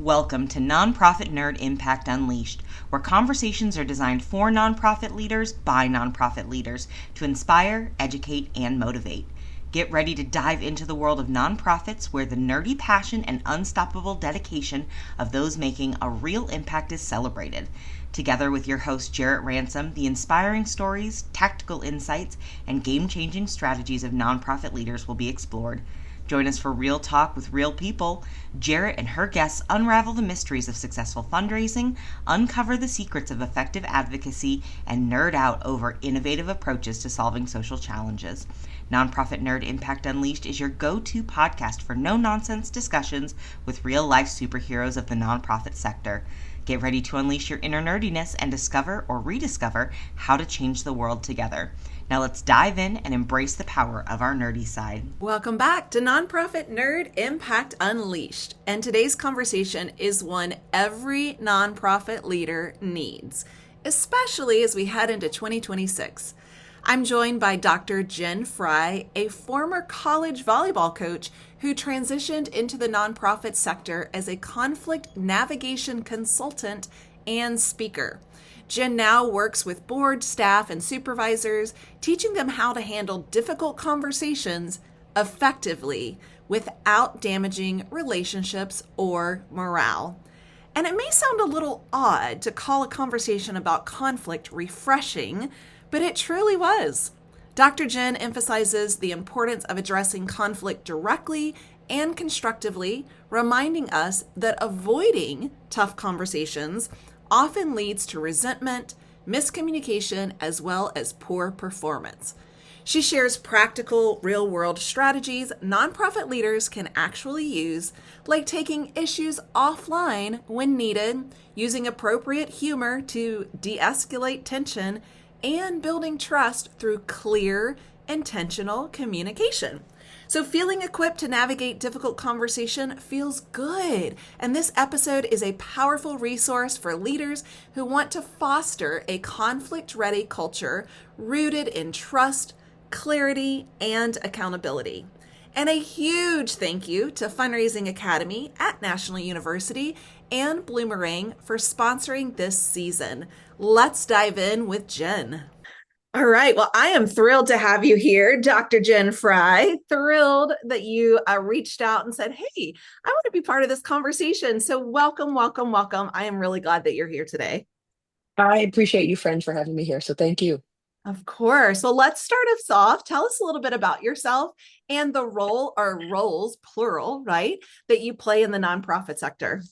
Welcome to Nonprofit Nerd Impact Unleashed, where conversations are designed for nonprofit leaders by nonprofit leaders to inspire, educate, and motivate. Get ready to dive into the world of nonprofits where the nerdy passion and unstoppable dedication of those making a real impact is celebrated. Together with your host, Jarrett Ransom, the inspiring stories, tactical insights, and game-changing strategies of nonprofit leaders will be explored. Join us for real talk with real people. Jarrett and her guests unravel the mysteries of successful fundraising, uncover the secrets of effective advocacy, and nerd out over innovative approaches to solving social challenges. Nonprofit Nerd Impact Unleashed is your go-to podcast for no-nonsense discussions with real-life superheroes of the nonprofit sector. Get ready to unleash your inner nerdiness and discover or rediscover how to change the world together. Now let's dive in and embrace the power of our nerdy side. Welcome back to Nonprofit Nerd Impact Unleashed. And today's conversation is one every nonprofit leader needs, especially as we head into 2026. I'm joined by Dr. Jen Fry, a former college volleyball coach who transitioned into the nonprofit sector as a conflict navigation consultant and speaker. Jen now works with board, staff, and supervisors, teaching them how to handle difficult conversations effectively without damaging relationships or morale. And it may sound a little odd to call a conversation about conflict refreshing, but it truly was. Dr. Jen emphasizes the importance of addressing conflict directly and constructively, reminding us that avoiding tough conversations often leads to resentment, miscommunication, as well as poor performance. She shares practical, real-world strategies nonprofit leaders can actually use, like taking issues offline when needed, using appropriate humor to de-escalate tension, and building trust through clear, intentional communication. So feeling equipped to navigate difficult conversation feels good. And this episode is a powerful resource for leaders who want to foster a conflict-ready culture rooted in trust, clarity, and accountability. And a huge thank you to Fundraising Academy at National University and Bloomerang for sponsoring this season. Let's dive in with Jen. All right. Well, I am thrilled to have you here, Dr. Jen Fry. Thrilled that you reached out and said, hey, I want to be part of this conversation. So welcome, welcome, welcome. I am really glad that you're here today. I appreciate you, friend, for having me here. So thank you. Of course. So let's start us off. Tell us a little bit about yourself and the role or roles, plural, right, that you play in the nonprofit sector.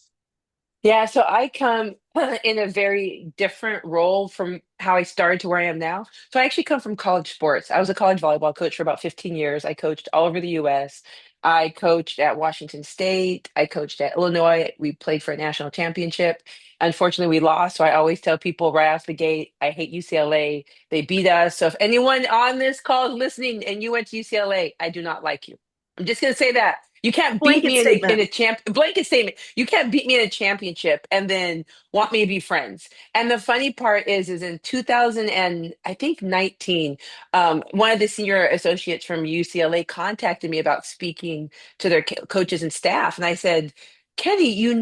Yeah, so I come in a very different role from how I started to where I am now. So I actually come from college sports. I was a college volleyball coach for about 15 years. I coached all over the US. I coached at Washington State. I coached at Illinois. We played for a national championship. Unfortunately, we lost. So I always tell people right off the gate, I hate UCLA. They beat us. So if anyone on this call is listening and you went to UCLA, I do not like you. I'm just going to say that. You can't beat Blanket me statement. in a blanket statement. You can't beat me in a championship and then want me to be friends. And the funny part is in 2000 and I think 19, one of the senior associates from UCLA contacted me about speaking to their coaches and staff, and I said, Kenny,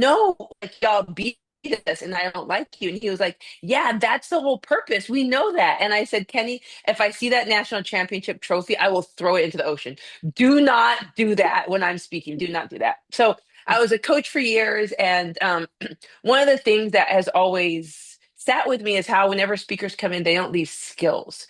like y'all beat us and I don't like you. And he was like, yeah, that's the whole purpose. We know that. And I said, Kenny, if I see that national championship trophy, I will throw it into the ocean. Do not do that when I'm speaking. Do not do that. So I was a coach for years. And one of the things that has always sat with me is how whenever speakers come in, they don't leave skills.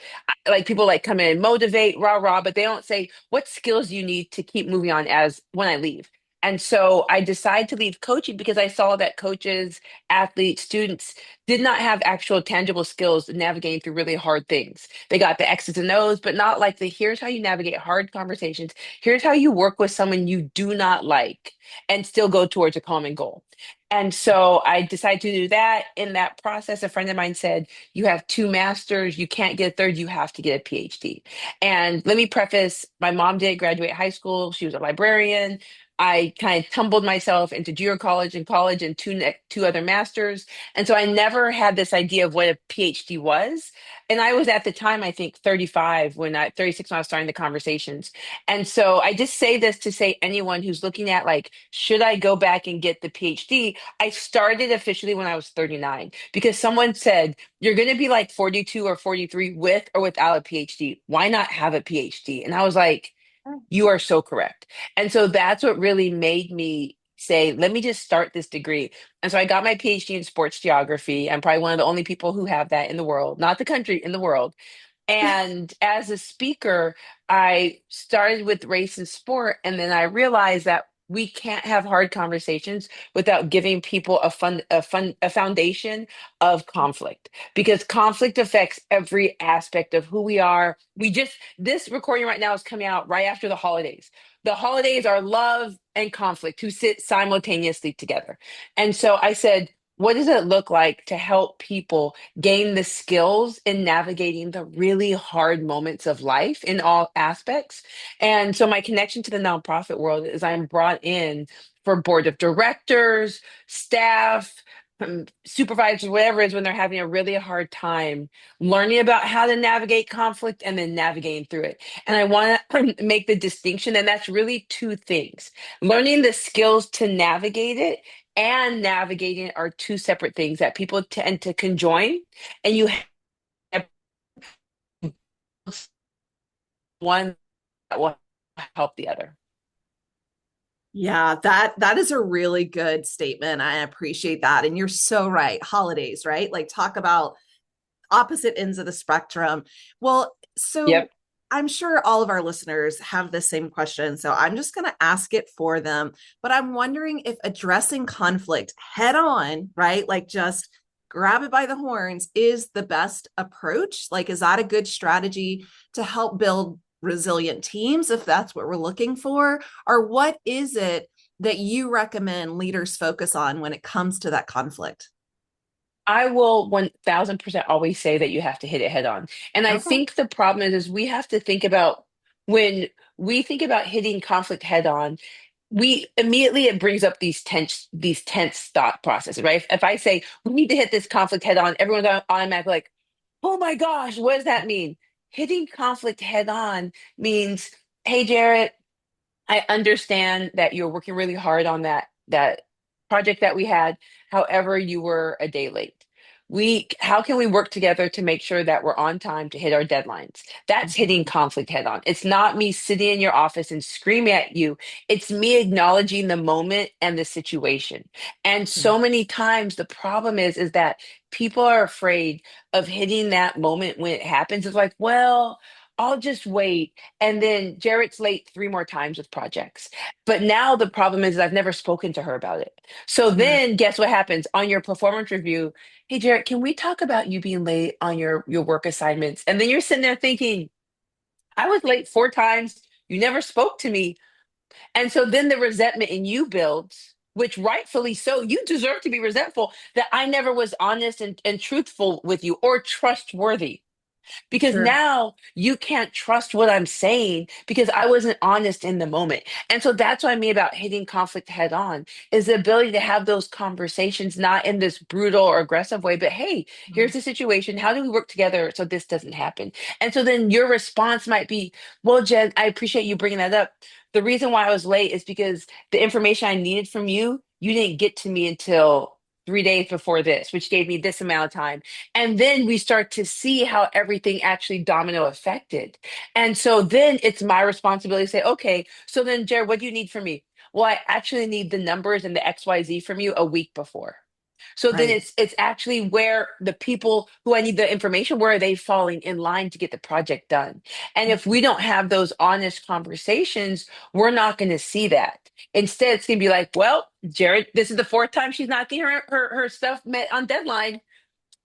Like people like come in, motivate, rah, rah, but they don't say, what skills do you need to keep moving on as when I leave? And so I decided to leave coaching because I saw that coaches, athletes, students did not have actual tangible skills navigating through really hard things. They got the X's and O's, but not like here's how you navigate hard conversations. Here's how you work with someone you do not like and still go towards a common goal. And so I decided to do that. In that process, a friend of mine said, you have two masters, you can't get a third, you have to get a PhD. And let me preface, my mom did graduate high school. She was a librarian. I kind of tumbled myself into junior college and college and two other masters. And so I never had this idea of what a PhD was. And I was at the time, I think 36 when I was starting the conversations. And so I just say this to say anyone who's looking at like, should I go back and get the PhD? I started officially when I was 39 because someone said, you're going to be like 42 or 43 with or without a PhD. Why not have a PhD? And I was like, you are so correct. And so that's what really made me say, let me just start this degree. And so I got my PhD in sports geography. I'm probably one of the only people who have that in the world, not the country, in the world. And as a speaker, I started with race and sport, and then I realized that we can't have hard conversations without giving people a foundation of conflict because conflict affects every aspect of who we are. This recording right now is coming out right after the holidays. The holidays are love and conflict who sit simultaneously together. And so I said, what does it look like to help people gain the skills in navigating the really hard moments of life in all aspects? And so my connection to the nonprofit world is I'm brought in for board of directors, staff, supervisors, whatever it is, when they're having a really hard time learning about how to navigate conflict and then navigating through it. And I want to make the distinction, and that's really two things. Learning the skills to navigate it and navigating are two separate things that people tend to conjoin, and you have one that will help the other. Yeah, that is a really good statement. I appreciate that. And you're so right. Holidays, right? Like talk about opposite ends of the spectrum. Well, so Yep. I'm sure all of our listeners have the same question. So I'm just going to ask it for them. But I'm wondering if addressing conflict head on, right? Like just grab it by the horns is the best approach. Like, is that a good strategy to help build resilient teams if that's what we're looking for? Or what is it that you recommend leaders focus on when it comes to that conflict? I will 1000% always say that you have to hit it head on. And I Okay. think the problem is we have to think about when we think about hitting conflict head on, we immediately it brings up these tense thought processes, right? If I say we need to hit this conflict head on, everyone's automatically like, oh my gosh, what does that mean? Hitting conflict head on means, hey, Jarrett, I understand that you're working really hard on that project that we had. However, you were a day late. How can we work together to make sure that we're on time to hit our deadlines? That's hitting conflict head on. It's not me sitting in your office and screaming at you. It's me acknowledging the moment and the situation. And so many times the problem is that people are afraid of hitting that moment when it happens. It's like, well, I'll just wait. And then Jarrett's late three more times with projects. But now the problem is I've never spoken to her about it. So Mhm. then guess what happens on your performance review? Hey, Jarrett, can we talk about you being late on your work assignments? And then you're sitting there thinking, I was late four times. You never spoke to me. And so then the resentment in you builds, which rightfully so, you deserve to be resentful that I never was honest and truthful with you or trustworthy because Sure. now you can't trust what I'm saying because I wasn't honest in the moment. And so that's what I mean about hitting conflict head on is the ability to have those conversations, not in this brutal or aggressive way, but hey, here's the situation. How do we work together so this doesn't happen? And so then your response might be, well, Jen, I appreciate you bringing that up. The reason why I was late is because the information I needed from you, you didn't get to me until 3 days before this, which gave me this amount of time. And then we start to see how everything actually domino affected. And so then it's my responsibility to say, okay, so then, Jared, what do you need from me? Well, I actually need the numbers and the XYZ from you a week before. So then Right. it's actually where the people who I need the information, where are they falling in line to get the project done? And if we don't have those honest conversations, we're not going to see that. Instead, it's going to be like, well, Jared, this is the fourth time she's not getting her stuff met on deadline.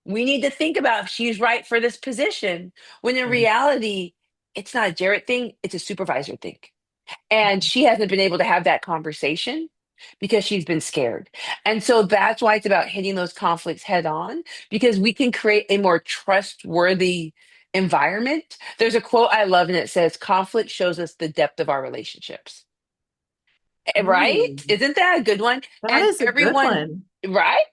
We need to think about if she's right for this position. When in Right. reality, it's not a Jarrett thing, it's a supervisor thing. And she hasn't been able to have that conversation because she's been scared. And so that's why it's about hitting those conflicts head on because we can create a more trustworthy environment. There's a quote I love and it says, conflict shows us the depth of our relationships. Right? Ooh, Isn't that a good one? that And is a good everyone, one. right?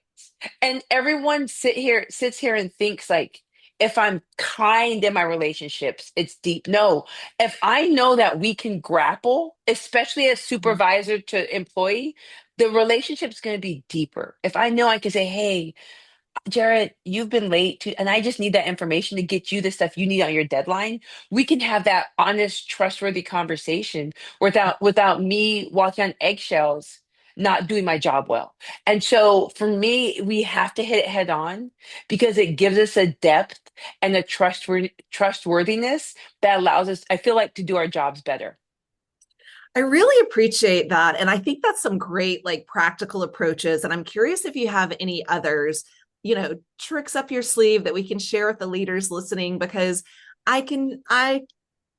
And everyone sits here and thinks like, if I'm kind in my relationships, it's deep. No, if I know that we can grapple, especially as supervisor to employee, the relationship's going to be deeper. If I know I can say, hey, Jarrett, you've been late to, and I just need that information to get you the stuff you need on your deadline. We can have that honest, trustworthy conversation without me walking on eggshells, not doing my job well. And so for me, we have to hit it head on because it gives us a depth and a trustworthiness that allows us, I feel like, to do our jobs better. I really appreciate that. And I think that's some great, like, practical approaches. And I'm curious if you have any others, tricks up your sleeve that we can share with the leaders listening, because I can, I,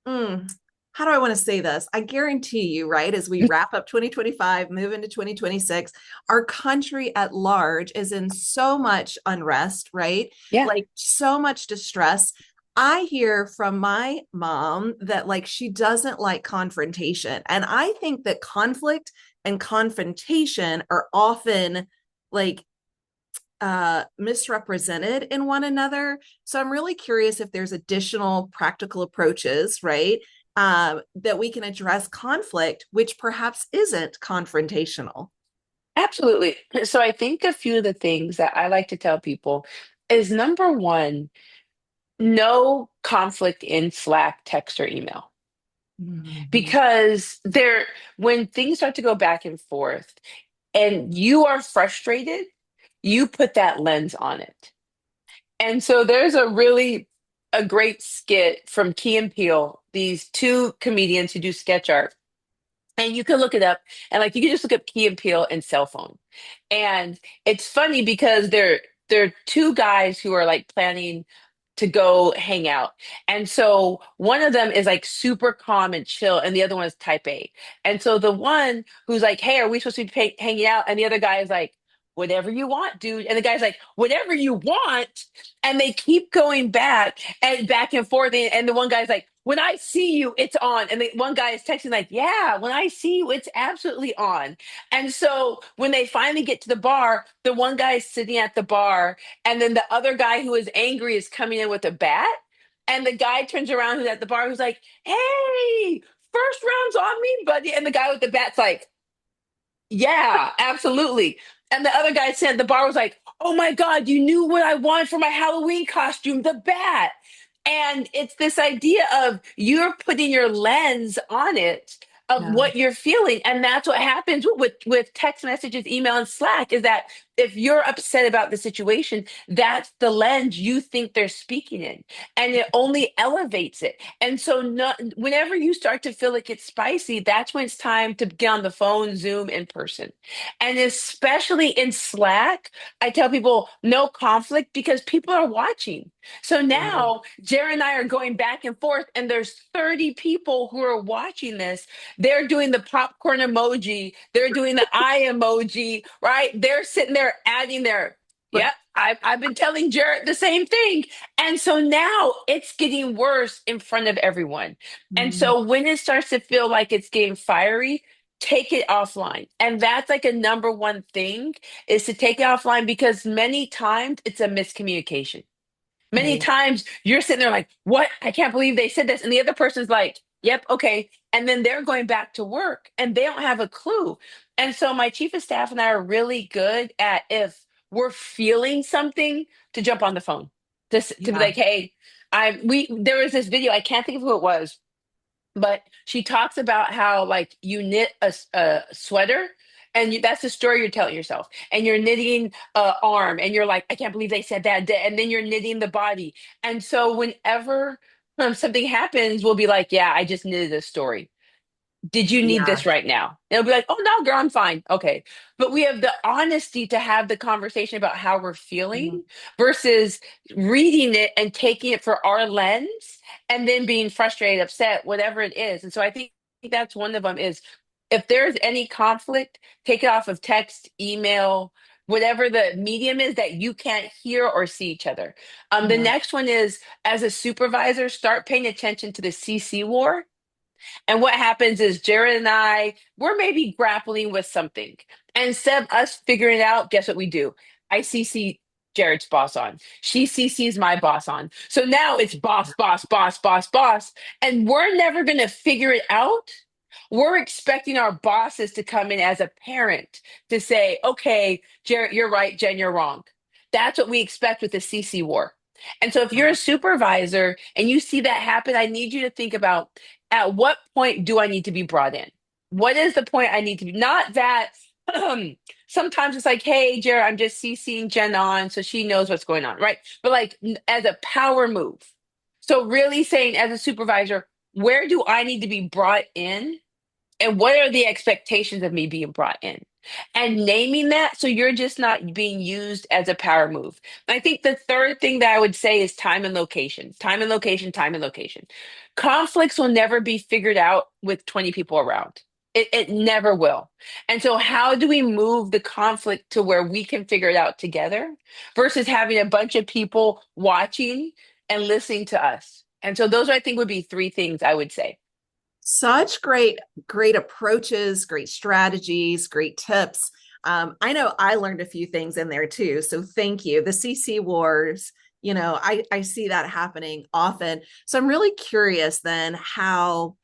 mm, how do I want to say this? I guarantee you, right, as we wrap up 2025, move into 2026, our country at large is in so much unrest, right? Yeah, Like, so much distress. I hear from my mom that, like, she doesn't like confrontation. And I think that conflict and confrontation are often, like, misrepresented in one another. So I'm really curious if there's additional practical approaches, right, that we can address conflict, which perhaps isn't confrontational. absolutely. So I think a few of the things that I like to tell people is number one, no conflict in Slack, text, or email. Mhm. Because when things start to go back and forth and you are frustrated, you put that lens on it. And so there's a great skit from Key and Peele, these two comedians who do sketch art. And you can look it up and like you can just look up Key and Peele and cell phone. And it's funny because they're two guys who are like planning to go hang out. And so one of them is like super calm and chill, and the other one is type A. And so the one who's like, hey, are we supposed to be hanging out? And the other guy is like, whatever you want, dude. And the guy's like, whatever you want. And they keep going back and forth. And the one guy's like, when I see you, it's on. And the one guy is texting like, yeah, when I see you, it's absolutely on. And so when they finally get to the bar, the one guy is sitting at the bar, and then the other guy who is angry is coming in with a bat. And the guy turns around who's at the bar who's like, hey, first round's on me, buddy. And the guy with the bat's like, yeah, absolutely. And the other guy said the bar was like, "Oh my God, you knew what I wanted for my Halloween costume, the bat." And it's this idea of you're putting your lens on it of Yeah. what you're feeling. And that's what happens with text messages, email, and Slack is that if you're upset about the situation, that's the lens you think they're speaking in. And it only elevates it. And so whenever you start to feel like it's spicy, that's when it's time to get on the phone, Zoom, in person. And especially in Slack, I tell people no conflict because people are watching. So Right. now Jerry and I are going back and forth, and there's 30 people who are watching this. They're doing the popcorn emoji, they're doing the eye emoji, right? They're sitting there adding their, But yep, I've been telling Jarrett the same thing. And so now it's getting worse in front of everyone. And mm, so when it starts to feel like it's getting fiery, take it offline. And that's like a number one thing is to take it offline because many times it's a miscommunication. Many right. times you're sitting there like, what? I can't believe they said this. And the other person's like, yep, okay. And then they're going back to work and they don't have a clue. And so my chief of staff and I are really good at if we're feeling something to jump on the phone. To be Yeah. like, hey, there was this video, I can't think of who it was, but she talks about how like you knit a sweater and that's the story you're telling yourself and you're knitting a arm and you're like I can't believe they said that and then you're knitting the body and so whenever something happens we'll be like yeah I just knitted a story. Did you need Yeah. this right now? It'll be like, oh no, girl, I'm fine. Okay. But we have the honesty to have the conversation about how we're Mhm. feeling versus reading it and taking it for our lens and then being frustrated, upset, whatever it is. And so I think that's one of them is if there's any conflict, take it off of text, email, whatever the medium is that you can't hear or see each other. The Yeah. next one is as a supervisor, start paying attention to the CC war And what happens is Jared and we're maybe grappling with something. And instead of us figuring it out, guess what we do? I CC Jared's boss on. She CCs my boss on. So now it's boss, boss, boss, boss, boss. And we're never going to figure it out. We're expecting our bosses to come in as a parent to say, okay, Jared, you're right. Jen, you're wrong. That's what we expect with the CC war. And so if you're a supervisor and you see that happen, I need you to think about, at what point do I need to be brought in? What is the point I need to be? Not that sometimes it's like, hey, Jared, I'm just CCing Jen on so she knows what's going on, right? But like as a power move. So really saying as a supervisor, where do I need to be brought in? And what are the expectations of me being brought in? And naming that so you're just not being used as a power move. I think the third thing that I would say is time and location. Time and location, time and location. Conflicts will never be figured out with 20 people around. It never will. And so, how do we move the conflict to where we can figure it out together versus having a bunch of people watching and listening to us? And so, those I think would be three things I would say. Such great approaches, great strategies, great tips. I know I learned a few things in there too. So thank you. The CC wars, I see that happening often. So I'm really curious then how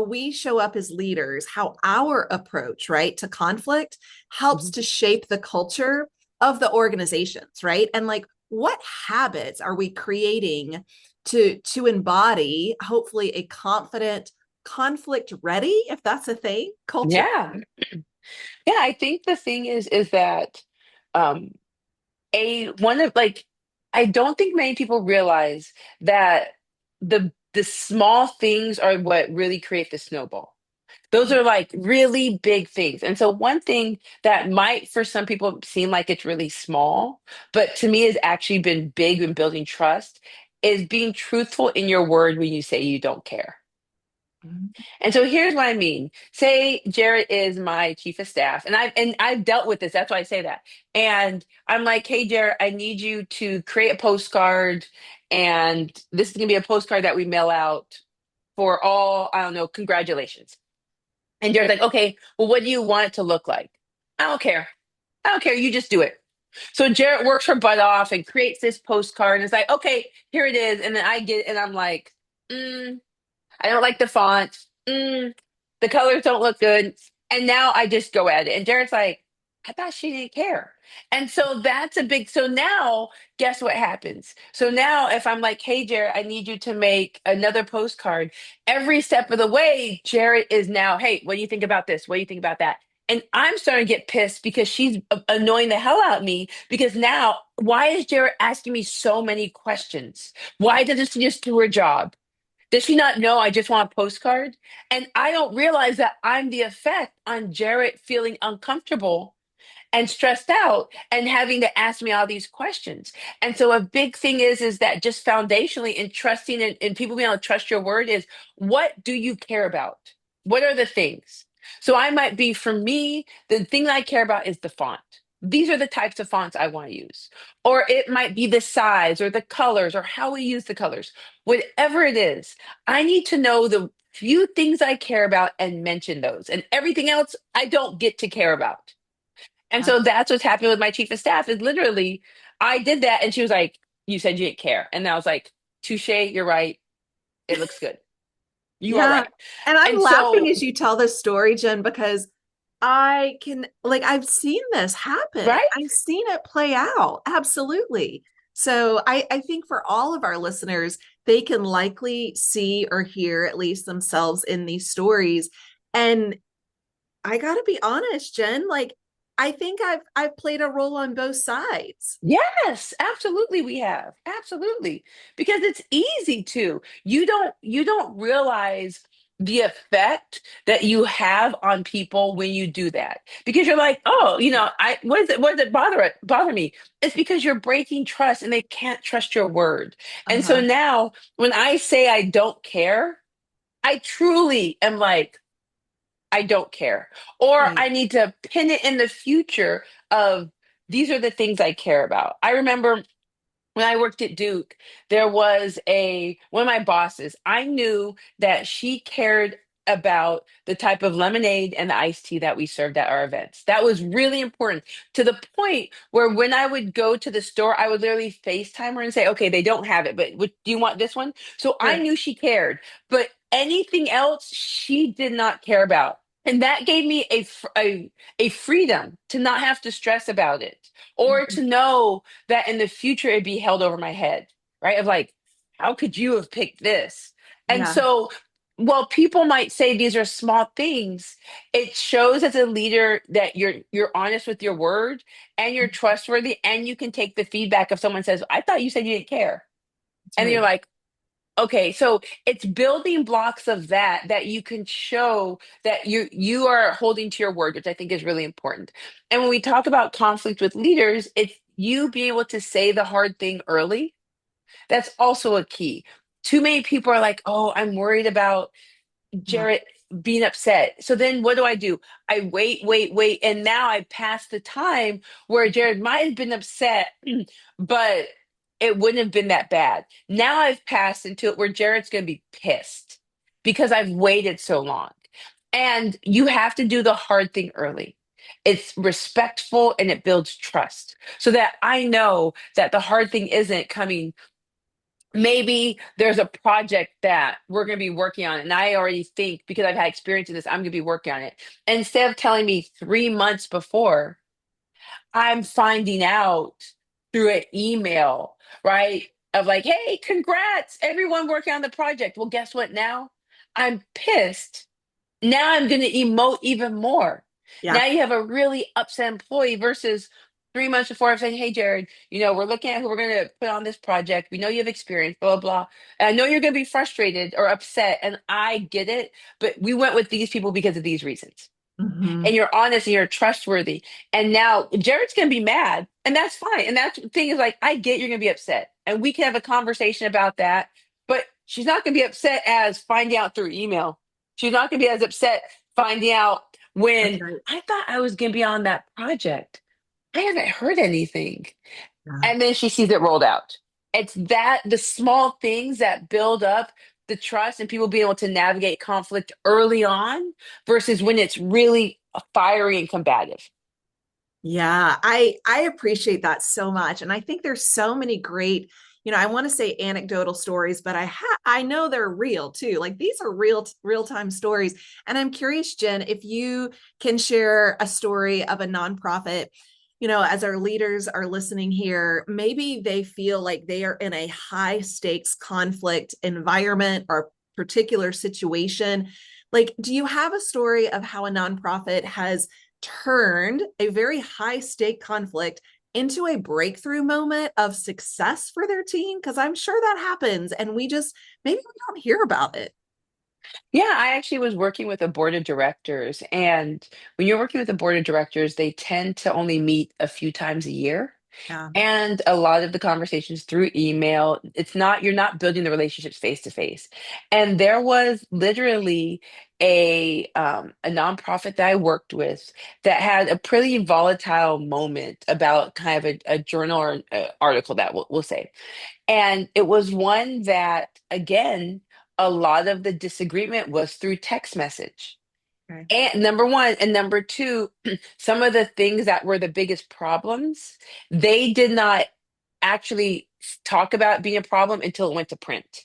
we show up as leaders, how our approach, right, to conflict helps Mhm. to shape the culture of the organizations, right? And like what habits are we creating to embody hopefully a confident conflict ready, if that's a thing, culture. Yeah. Yeah, I think the thing is that um a one of like I don't think many people realize that the small things are what really create the snowball. Those are like really big things. And so one thing that might for some people seem like it's really small, but to me has actually been big in building trust is being truthful in your word when you say you don't care. And so here's what I mean. Say Jarrett is my chief of staff, and I've dealt with this. That's why I say that. And I'm like, hey Jarrett, I need you to create a postcard, and this is gonna be a postcard that we mail out for all, I don't know, congratulations. And Jared's like, okay, well, what do you want it to look like? I don't care. I don't care. You just do it. So Jarrett works her butt off and creates this postcard, and it's like, okay, here it is. And then I get, and I'm like, mm, I don't like the font. The colors don't look good. And now I just go at it. And Jared's like, I thought she didn't care. And so that's a big, so now guess what happens? So now if I'm like, hey, Jared, I need you to make another postcard, every step of the way, Jared is now, hey, what do you think about this? What do you think about that? And I'm starting to get pissed because she's annoying the hell out of me because now, why is Jared asking me so many questions? Why doesn't she just do her job? Does she not know I just want a postcard? And I don't realize that I'm the effect on Jarrett feeling uncomfortable and stressed out and having to ask me all these questions. And so a big thing is that just foundationally in trusting and people being able to trust your word is, what do you care about? What are the things? So I might be, for me, the thing that I care about is the font. These are the types of fonts I want to use. Or it might be the size or the colors or how we use the colors. Whatever it is, I need to know the few things I care about and mention those. And everything else I don't get to care about. And so that's what's happening with my chief of staff is literally, I did that and she was like, you said you didn't care. And I was like, touche, you're right. It looks good. You are Yeah. right. And I'm And laughing so, as you tell this story, Jen, because I can, like, I've seen this happen. right? I've seen it play out. Absolutely. So I think for all of our listeners, they can likely see or hear at least themselves in these stories. And I gotta be honest, Jen, like, I think I've played a role on both sides. Yes, absolutely we have. Absolutely. Because it's easy to. You don't realize the effect that you have on people when you do that. Because you're like, "Oh, I what does it bother me?" It's because you're breaking trust and they can't trust your word. And so Uh-huh. now when I say I don't care, I truly am like I don't care. Or Right. I need to pin it in the future of these are the things I care about. I remember when I worked at Duke, there was a one of my bosses. I knew that she cared about the type of lemonade and the iced tea that we served at our events. That was really important, to the point where when I would go to the store, I would literally FaceTime her and say, okay, they don't have it, but do you want this one? So I Sure. knew she cared, but anything else she did not care about. And that gave me a freedom to not have to stress about it, or Mhm. to know that in the future it'd be held over my head, right? Of like, how could you have picked this? And Yeah. so, while people might say these are small things, it shows as a leader that you're honest with your word, and you're trustworthy, and you can take the feedback if someone says, I thought you said you didn't care. That's And you're right. like, okay, so it's building blocks of that you can show that you are holding to your word, which I think is really important. And when we talk about conflict with leaders, it's you being able to say the hard thing early. That's also a key. Too many people are like, "Oh, I'm worried about Yeah. Jarrett being upset." So then what do? I wait, wait, wait. And now I pass the time where Jared might have been upset, but it wouldn't have been that bad. Now I've passed into it where Jared's going to be pissed because I've waited so long. And you have to do the hard thing early. It's respectful and it builds trust so that I know that the hard thing isn't coming. Maybe there's a project that we're going to be working on, and I already think, because I've had experience in this, I'm going to be working on it. And instead of telling me 3 months before, I'm finding out through an email, right? Of like, hey, congrats, everyone working on the project. Well, guess what now? I'm pissed. Now I'm going to emote even more. Yeah. Now you have a really upset employee versus 3 months before I'm saying, hey, Jared, we're looking at who we're going to put on this project. We know you have experience, blah, blah, blah. And I know you're going to be frustrated or upset, and I get it, but we went with these people because of these reasons. Hmm. And you're honest and you're trustworthy. And now Jared's going to be mad, and that's fine. And that thing is like, I get you're going to be upset, and we can have a conversation about that. But she's not going to be upset as finding out through email. She's not going to be as upset finding out That's when right. I thought I was going to be on that project. I haven't heard anything. Yeah. And then she sees it rolled out. It's that the small things that build up the trust and people being able to navigate conflict early on versus when it's really fiery and combative. Yeah, I appreciate that so much, and I think there's so many great, I want to say anecdotal stories, but I know they're real too. Like these are real time stories, and I'm curious, Jen, if you can share a story of a nonprofit. As our leaders are listening here, maybe they feel like they are in a high stakes conflict environment or particular situation. Like, do you have a story of how a nonprofit has turned a very high stake conflict into a breakthrough moment of success for their team? Because I'm sure that happens and maybe we don't hear about it. Yeah, I actually was working with a board of directors. And when you're working with a board of directors, they tend to only meet a few times a year. Yeah. And a lot of the conversations through email, you're not building the relationships face to face. And there was literally a nonprofit that I worked with that had a pretty volatile moment about kind of a journal or article that we'll say. And it was one that, again, a lot of the disagreement was through text message. Okay. And number one, and number two, some of the things that were the biggest problems, they did not actually talk about being a problem until it went to print.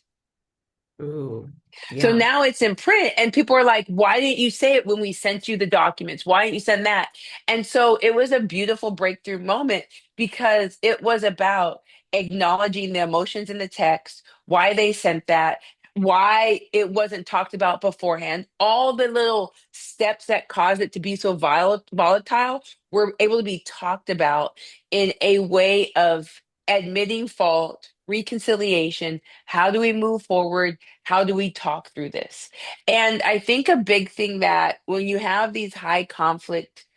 Ooh. So Yeah. now it's in print, and people are like, why didn't you say it when we sent you the documents? Why didn't you send that? And so it was a beautiful breakthrough moment because it was about acknowledging the emotions in the text, why they sent that, why it wasn't talked about beforehand. All the little steps that caused it to be so volatile were able to be talked about in a way of admitting fault, reconciliation. How do we move forward? How do we talk through this? And I think a big thing that when you have these high conflict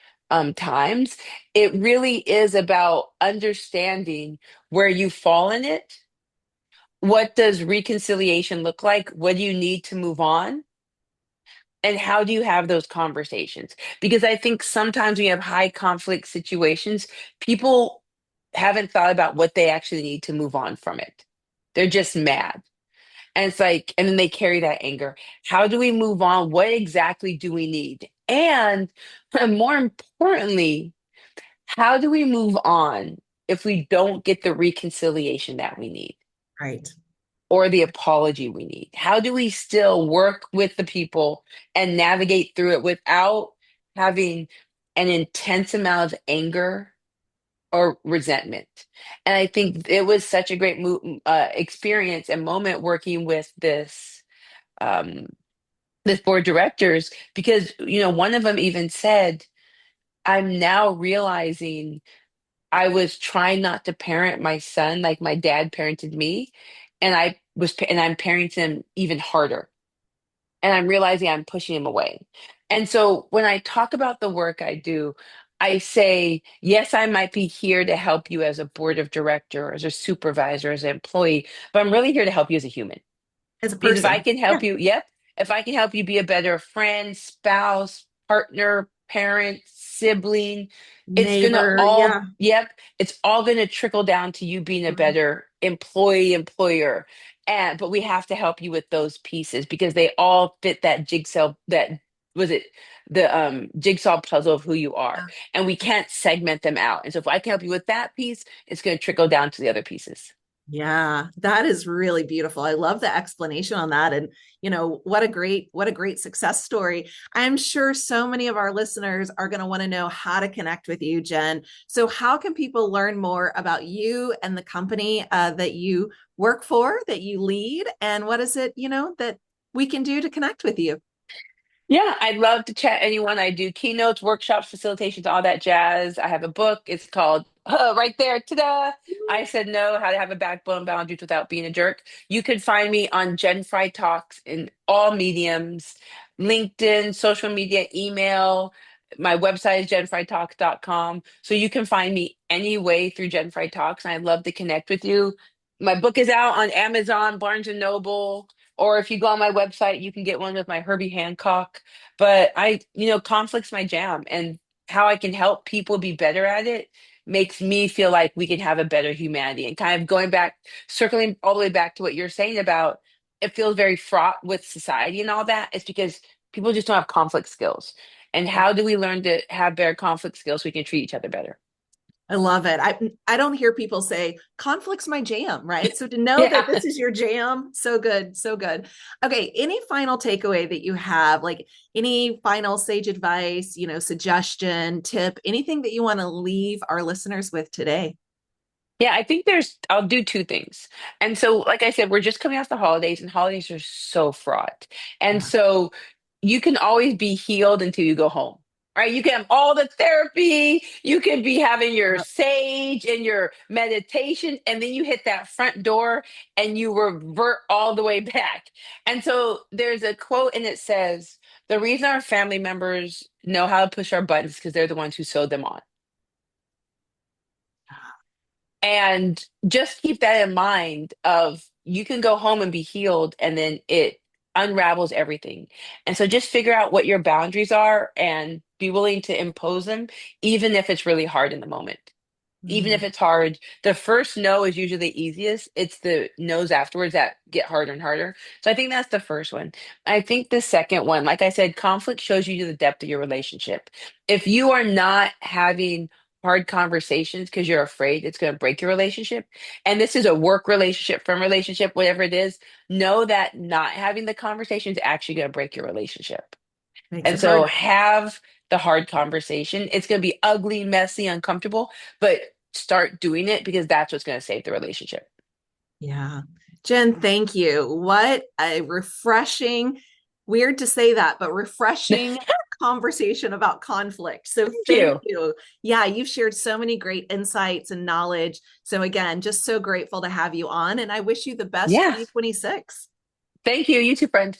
times, it really is about understanding where you fall in it. What does reconciliation look like? What do you need to move on? And how do you have those conversations? Because I think sometimes when you have high conflict situations, people haven't thought about what they actually need to move on from it. They're just mad. And it's like, and then they carry that anger. How do we move on? What exactly do we need? And more importantly, how do we move on if we don't get the reconciliation that we need Right. or the apology we need? How do we still work with the people and navigate through it without having an intense amount of anger or resentment? And I think it was such a great experience and moment working with um, this board of directors because one of them even said, "I'm now realizing." I was trying not to parent my son like my dad parented me, and I'm parenting him even harder. And I'm realizing I'm pushing him away. And so when I talk about the work I do, I say, yes, I might be here to help you as a board of director, as a supervisor, as an employee, but I'm really here to help you as a human. As a Because if I person. can Yeah. help you, yep, if I can help you be a better friend, spouse, partner, parent, sibling, it's gonna Neighbor. all, Yeah. yep, it's all gonna trickle down to you being a Mhm. better employee, employer. But we have to help you with those pieces because they all fit that jigsaw, that was it, the jigsaw puzzle of who you are. Yeah. And we can't segment them out. And so if I can help you with that piece, it's gonna trickle down to the other pieces. Yeah, that is really beautiful. I love the explanation on that. And what a great success story. I'm sure so many of our listeners are going to want to know how to connect with you, Jen. So how can people learn more about you and the company that you work for, that you lead, and what is it, that we can do to connect with you? Yeah, I'd love to chat anyone. I do keynotes, workshops, facilitations, all that jazz. I have a book. It's called right there, ta-da! I Said No, How to Have a Backbone Boundaries Without Being a Jerk. You can find me on Gen Fry Talks in all mediums, LinkedIn, social media, email. My website is genfrytalks.com. So you can find me any way through Gen Fry Talks, and I'd love to connect with you. My book is out on Amazon, Barnes and Noble. Or if you go on my website, you can get one with my Herbie Hancock. But conflict's my jam, and how I can help people be better at it makes me feel like we can have a better humanity. And kind of going back, circling all the way back to what you're saying about it feels very fraught with society and all that. It's because people just don't have conflict skills. And how do we learn to have better conflict skills so we can treat each other better? I love it. I don't hear people say conflict's my jam, right? So to know that Yeah. this is your jam, so good, so good. Okay, any final takeaway that you have, like any final sage advice, suggestion, tip, anything that you want to leave our listeners with today? Yeah, I think I'll do two things. And so, like I said, we're just coming off the holidays, and holidays are so fraught. And Yeah. so, you can always be healed until you go home, right? You can have all the therapy, you can be having your Yep. sage and your meditation, and then you hit that front door and you revert all the way back. And so, there's a quote, and it says, the reason our family members know how to push our buttons is because they're the ones who sewed them on. And just keep that in mind of you can go home and be healed and then it unravels everything. And so just figure out what your boundaries are and be willing to impose them, even if it's really hard in the moment. Even Mm. if it's hard, the first no is usually the easiest. It's the no's afterwards that get harder and harder. So I think that's the first one. I think the second one, like I said, conflict shows you the depth of your relationship. If you are not having hard conversations because you're afraid it's going to break your relationship, and this is a work relationship, friend relationship, whatever it is, know that not having the conversation is actually going to break your relationship. Makes And it so hard. have the hard conversation. It's going to be ugly, messy, uncomfortable, but start doing it because that's what's going to save the relationship. Yeah. Jen, thank you. What a refreshing, weird to say that, but refreshing conversation about conflict. So Thank thank you. you. Yeah, you've shared so many great insights and knowledge. So again, just so grateful to have you on, and I wish you the best Yeah. 2026. Thank you. You too, friend.